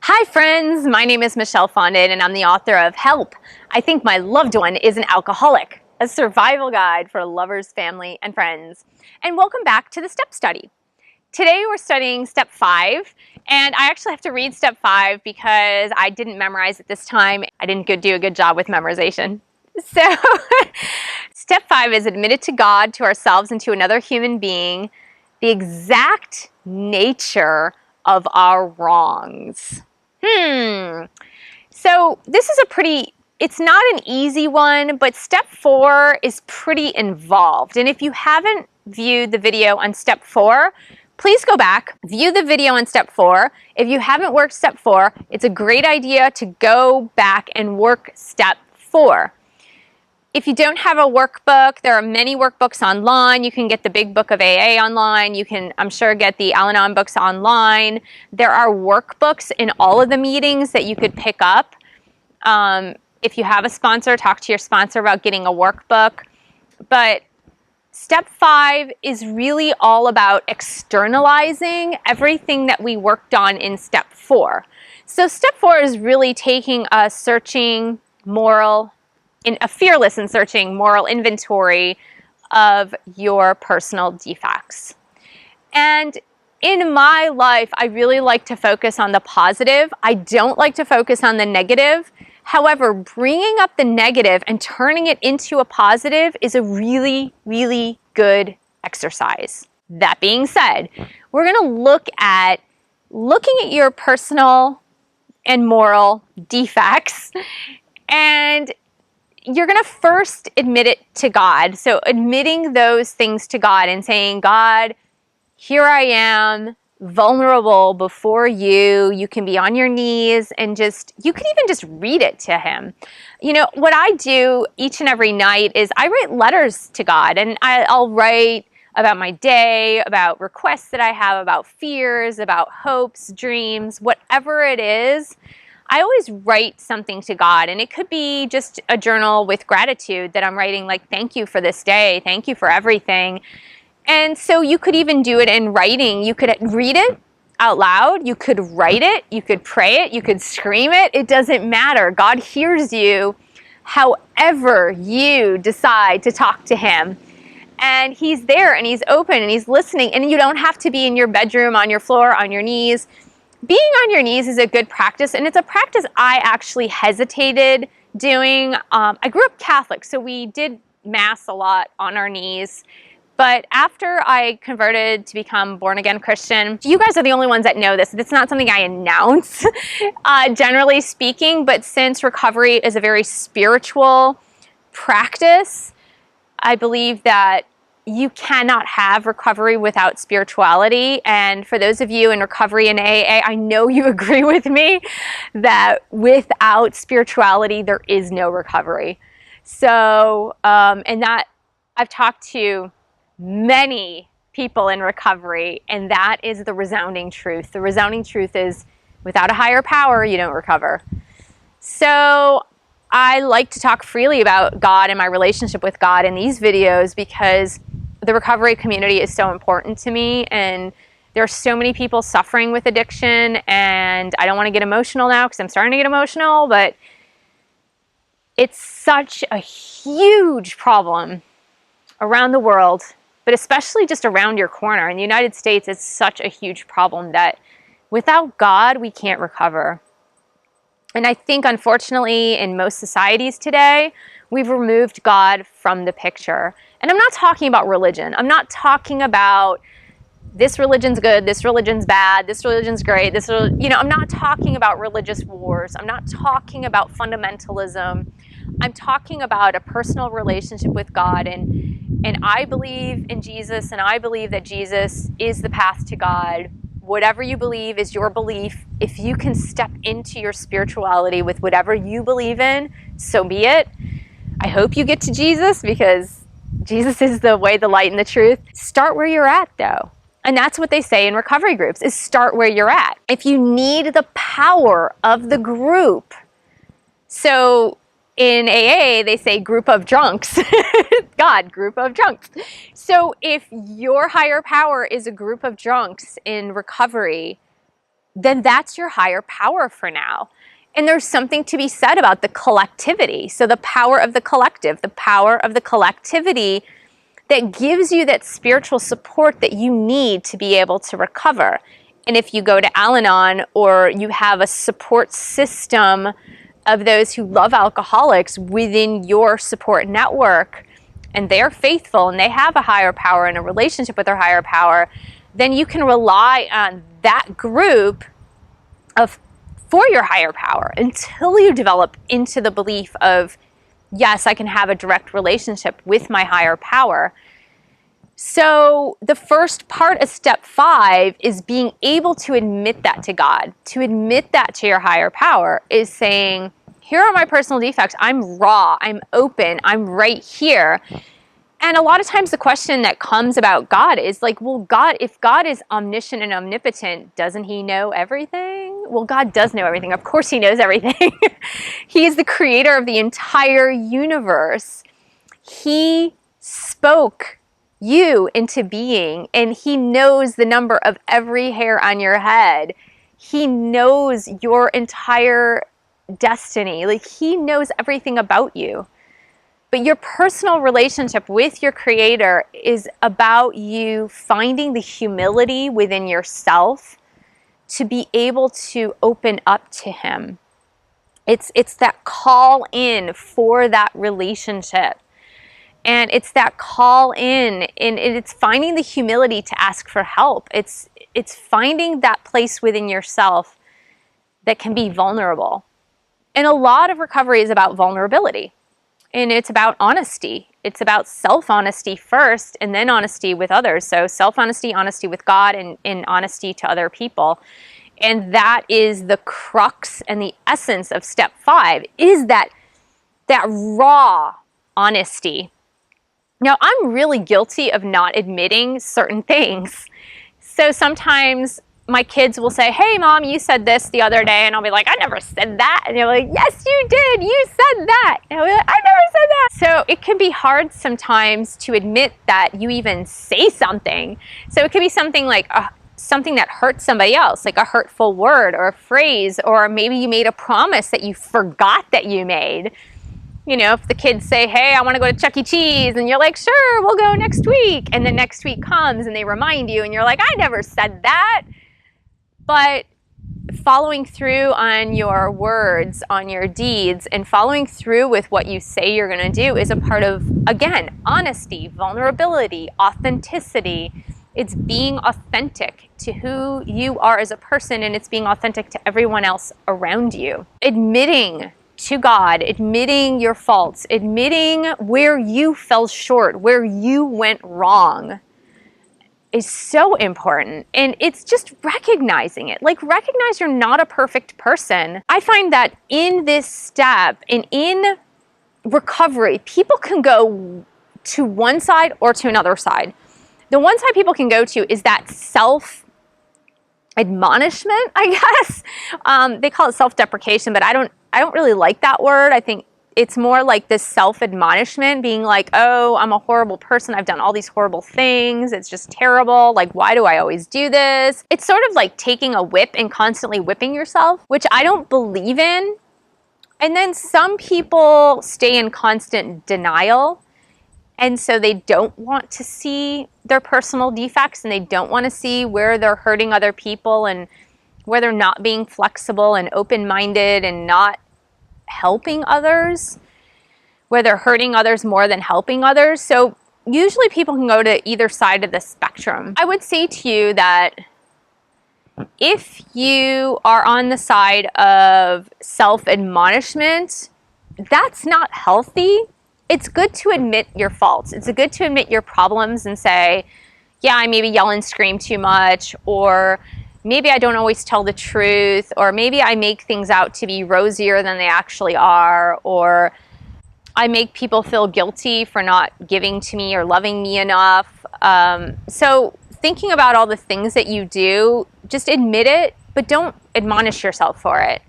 Hi friends, my name is Michelle Fondin and I'm the author of Help! I Think My Loved One is an Alcoholic, a survival guide for lovers, family, and friends. And welcome back to the STEP study. Today we're studying step 5, and I actually have to read step 5 because I didn't memorize it this time. I didn't do a good job with memorization. So step 5 is admit it to God, to ourselves, and to another human being the exact nature of our wrongs. So this is it's not an easy one, but step 4 is pretty involved. And if you haven't viewed the video on step 4, please go back, view the video on step 4. If you haven't worked step 4, it's a great idea to go back and work step 4. If you don't have a workbook, there are many workbooks online. You can get the Big Book of AA online. You can, I'm sure, get the Al-Anon books online. There are workbooks in all of the meetings that you could pick up. If you have a sponsor, talk to your sponsor about getting a workbook. But step 5 is really all about externalizing everything that we worked on in step 4. So step 4 is really taking a fearless and searching moral inventory of your personal defects. And in my life, I really like to focus on the positive. I don't like to focus on the negative. However, bringing up the negative and turning it into a positive is a really, really good exercise. That being said, we're going to looking at your personal and moral defects, and you're going to first admit it to God. So admitting those things to God and saying, God, here I am, vulnerable before you. You can be on your knees and you can even just read it to him. You know, what I do each and every night is I write letters to God, and I'll write about my day, about requests that I have, about fears, about hopes, dreams, whatever it is. I always write something to God, and it could be just a journal with gratitude that I'm writing, like, thank you for this day, thank you for everything. And so you could even do it in writing. You could read it out loud, you could write it, you could pray it, you could scream it. It doesn't matter. God hears you however you decide to talk to him. And he's there, and he's open, and he's listening, and you don't have to be in your bedroom, on your floor, on your knees. Being on your knees is a good practice, and it's a practice I actually hesitated doing. I grew up Catholic, so we did Mass a lot on our knees. But after I converted to become born-again Christian, you guys are the only ones that know this. It's not something I announce, generally speaking, but since recovery is a very spiritual practice, I believe that you cannot have recovery without spirituality. And for those of you in recovery in AA, I know you agree with me that without spirituality, there is no recovery. So, and that I've talked to many people in recovery, and that is the resounding truth. The resounding truth is without a higher power, you don't recover. So I like to talk freely about God and my relationship with God in these videos because the recovery community is so important to me, and there are so many people suffering with addiction, and I don't want to get emotional now because I'm starting to get emotional, but it's such a huge problem around the world, but especially just around your corner. In the United States, it's such a huge problem that without God, we can't recover. And I think, unfortunately, in most societies today, we've removed God from the picture. And I'm not talking about religion. I'm not talking about this religion's good, this religion's bad, this religion's great, I'm not talking about religious wars. I'm not talking about fundamentalism. I'm talking about a personal relationship with God. And I believe in Jesus, and I believe that Jesus is the path to God. Whatever you believe is your belief. If you can step into your spirituality with whatever you believe in, so be it. I hope you get to Jesus because Jesus is the way, the light, and the truth. Start where you're at, though. And that's what they say in recovery groups, is start where you're at. If you need the power of the group, so in AA, they say group of drunks. God, group of drunks. So if your higher power is a group of drunks in recovery, then that's your higher power for now. And there's something to be said about the collectivity. So the power of the collective, the power of the collectivity that gives you that spiritual support that you need to be able to recover. And if you go to Al-Anon, or you have a support system of those who love alcoholics within your support network, and they're faithful and they have a higher power and a relationship with their higher power, then you can rely on that group for your higher power until you develop into the belief of, yes, I can have a direct relationship with my higher power. So the first part of step 5 is being able to admit that to God, to admit that to your higher power, is saying, here are my personal defects. I'm raw, I'm open, I'm right here. And a lot of times the question that comes about God is like, well, God, if God is omniscient and omnipotent, doesn't he know everything? Well, God does know everything. Of course he knows everything. He is the creator of the entire universe. He spoke you into being, and he knows the number of every hair on your head. He knows your entire destiny. Like, he knows everything about you. But your personal relationship with your creator is about you finding the humility within yourself to be able to open up to him. It's that call in for that relationship. And it's that call in, and it's finding the humility to ask for help. It's finding that place within yourself that can be vulnerable. And a lot of recovery is about vulnerability. And it's about honesty. It's about self-honesty first, and then honesty with others. So self-honesty, honesty with God, and honesty to other people. And that is the crux and the essence of step 5, is that raw honesty. Now, I'm really guilty of not admitting certain things. So sometimes my kids will say, hey, Mom, you said this the other day. And I'll be like, I never said that. And they're like, yes, you did. You said that. And I'll be like, I never said that. So it can be hard sometimes to admit that you even say something. So it could be something like something that hurts somebody else, like a hurtful word or a phrase, or maybe you made a promise that you forgot that you made. You know, if the kids say, hey, I want to go to Chuck E. Cheese, and you're like, sure, we'll go next week. And then next week comes and they remind you and you're like, I never said that. But following through on your words, on your deeds, and following through with what you say you're going to do is a part of, again, honesty, vulnerability, authenticity. It's being authentic to who you are as a person, and it's being authentic to everyone else around you. Admitting to God, admitting your faults, admitting where you fell short, where you went wrong, is so important. And it's just recognizing it. Like, recognize you're not a perfect person. I find that in this step and in recovery, people can go to one side or to another side. The one side people can go to is that self-admonishment, I guess. They call it self-deprecation, but I don't really like that word. I think it's more like this self-admonishment, being like, oh, I'm a horrible person. I've done all these horrible things. It's just terrible. Like, why do I always do this? It's sort of like taking a whip and constantly whipping yourself, which I don't believe in. And then some people stay in constant denial. And so they don't want to see their personal defects, and they don't want to see where they're hurting other people and where they're not being flexible and open-minded and not helping others, where they're hurting others more than helping others. So usually people can go to either side of the spectrum. I would say to you that if you are on the side of self-admonishment, that's not healthy. It's good to admit your faults. It's good to admit your problems and say, yeah, I maybe yell and scream too much, or maybe I don't always tell the truth, or maybe I make things out to be rosier than they actually are, or I make people feel guilty for not giving to me or loving me enough. So thinking about all the things that you do, just admit it, but don't admonish yourself for it.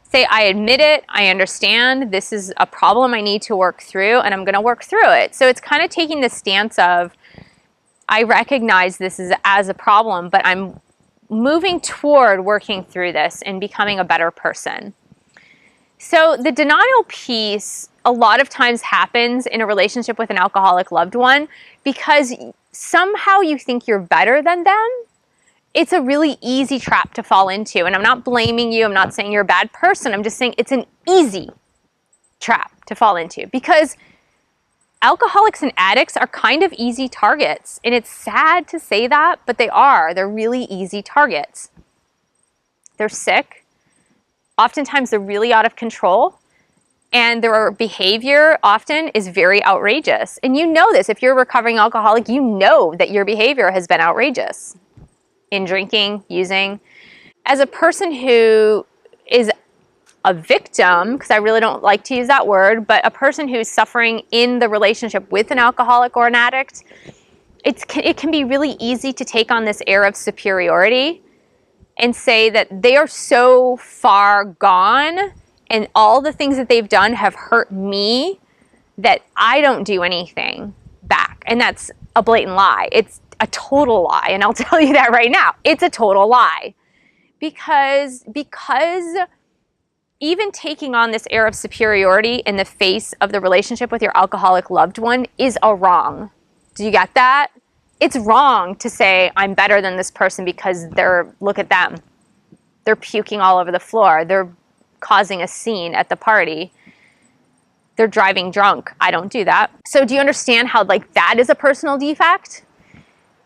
Say, I admit it, I understand, this is a problem I need to work through, and I'm going to work through it. So it's kind of taking the stance of, I recognize this as a problem, but I'm moving toward working through this and becoming a better person. So the denial piece a lot of times happens in a relationship with an alcoholic loved one because somehow you think you're better than them. It's a really easy trap to fall into. And I'm not blaming you. I'm not saying you're a bad person. I'm just saying it's an easy trap to fall into because alcoholics and addicts are kind of easy targets. And it's sad to say that, but they are. They're really easy targets. They're sick. Oftentimes they're really out of control. And their behavior often is very outrageous. And you know this. If you're a recovering alcoholic, you know that your behavior has been outrageous in drinking, using. As a person who is a victim, because I really don't like to use that word, but a person who's suffering in the relationship with an alcoholic or an addict, it can be really easy to take on this air of superiority and say that they are so far gone and all the things that they've done have hurt me that I don't do anything back. And that's a blatant lie. It's a total lie. And I'll tell you that right now. It's a total lie. Because even taking on this air of superiority in the face of the relationship with your alcoholic loved one is a wrong. Do you get that? It's wrong to say, I'm better than this person because look at them. They're puking all over the floor. They're causing a scene at the party. They're driving drunk. I don't do that. So do you understand how that is a personal defect?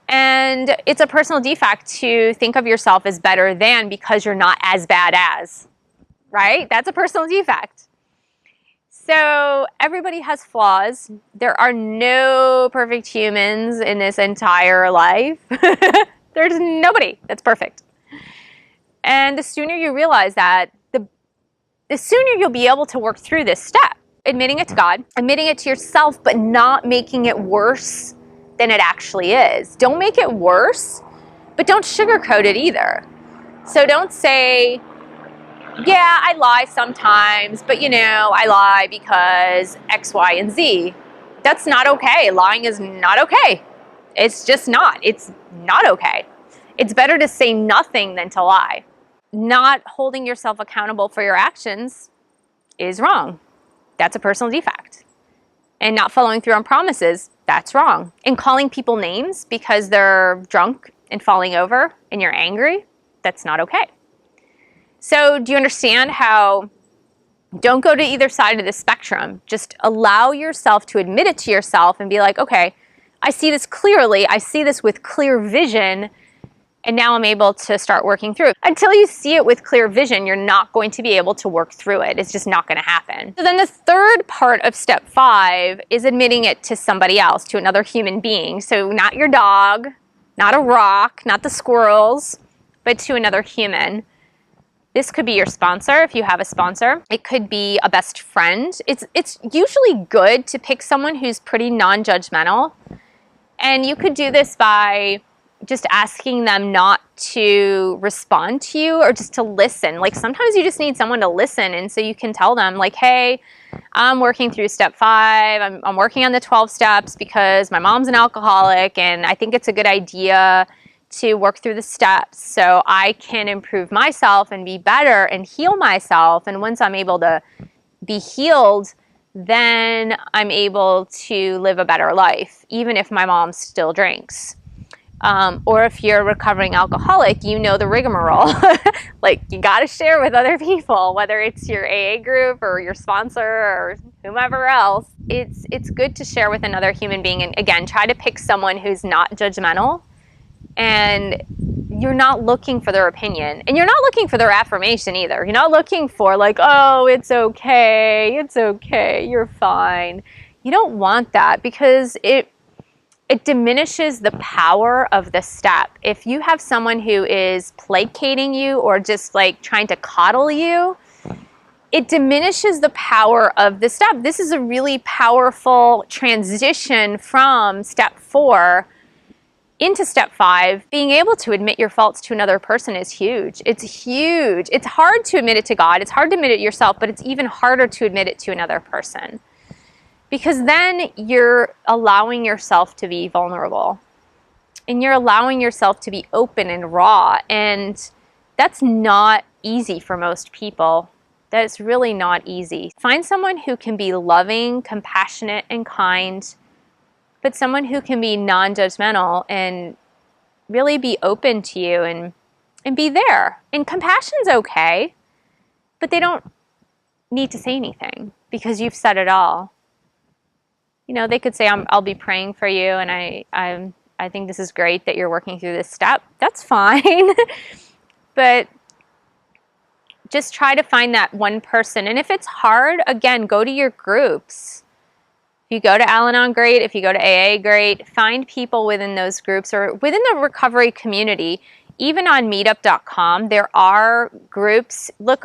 And it's a personal defect to think of yourself as better than because you're not as bad as, right? That's a personal defect. So everybody has flaws. There are no perfect humans in this entire life. There's nobody that's perfect. And the sooner you realize that, the sooner you'll be able to work through this step. Admitting it to God, admitting it to yourself, but not making it worse than it actually is. Don't make it worse, but don't sugarcoat it either. So don't say, yeah, I lie sometimes, but I lie because X, Y, and Z. That's not okay. Lying is not okay. It's just not. It's not okay. It's better to say nothing than to lie. Not holding yourself accountable for your actions is wrong. That's a personal defect. And not following through on promises, that's wrong. And calling people names because they're drunk and falling over and you're angry, that's not okay. So do you understand how don't go to either side of the spectrum. Just allow yourself to admit it to yourself and be like, okay, I see this clearly. I see this with clear vision. And now I'm able to start working through it. Until you see it with clear vision, you're not going to be able to work through it. It's just not going to happen. So then the third part of step 5 is admitting it to somebody else, to another human being. So not your dog, not a rock, not the squirrels, but to another human. This could be your sponsor if you have a sponsor. It could be a best friend. It's usually good to pick someone who's pretty non-judgmental. And you could do this by just asking them not to respond to you or just to listen. Like sometimes you just need someone to listen, and so you can tell them like, hey, I'm working through step 5. I'm working on the 12 steps because my mom's an alcoholic and I think it's a good idea to work through the steps so I can improve myself and be better and heal myself. And once I'm able to be healed, then I'm able to live a better life, even if my mom still drinks. Or if you're a recovering alcoholic, you know the rigmarole. Like you got to share with other people, whether it's your AA group or your sponsor or whomever else. It's good to share with another human being. And again, try to pick someone who's not judgmental. And you're not looking for their opinion. And you're not looking for their affirmation either. You're not looking for like, oh, it's okay, you're fine. You don't want that because it diminishes the power of the step. If you have someone who is placating you or just like trying to coddle you, it diminishes the power of the step. This is a really powerful transition from step 4 into step 5. Being able to admit your faults to another person is huge. It's huge. It's hard to admit it to God. It's hard to admit it yourself, but it's even harder to admit it to another person. Because then you're allowing yourself to be vulnerable. and you're allowing yourself to be open and raw, and that's not easy for most people. That's really not easy. Find someone who can be loving, compassionate, and kind, but someone who can be non-judgmental and really be open to you and be there. And compassion's okay, but they don't need to say anything because you've said it all. You know, they could say, I'll be praying for you, and I think this is great that you're working through this step. That's fine. But just try to find that one person. And if it's hard, again, go to your groups. If you go to Al-Anon, great. If you go to AA, great. Find people within those groups or within the recovery community. Even on meetup.com, there are groups. Look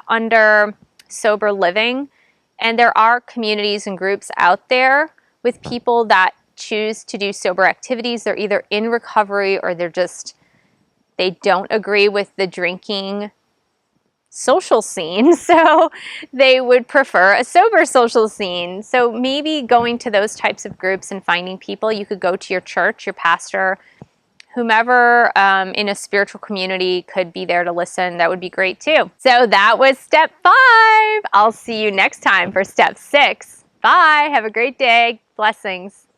under sober living, and there are communities and groups out there with people that choose to do sober activities. They're either in recovery or they don't agree with the drinking social scene, so they would prefer a sober social scene. So maybe going to those types of groups and finding people. You could go to your church, your pastor, whomever in a spiritual community could be there to listen. That would be great too. So that was step 5. I'll see you next time for step 6. Bye. Have a great day. Blessings.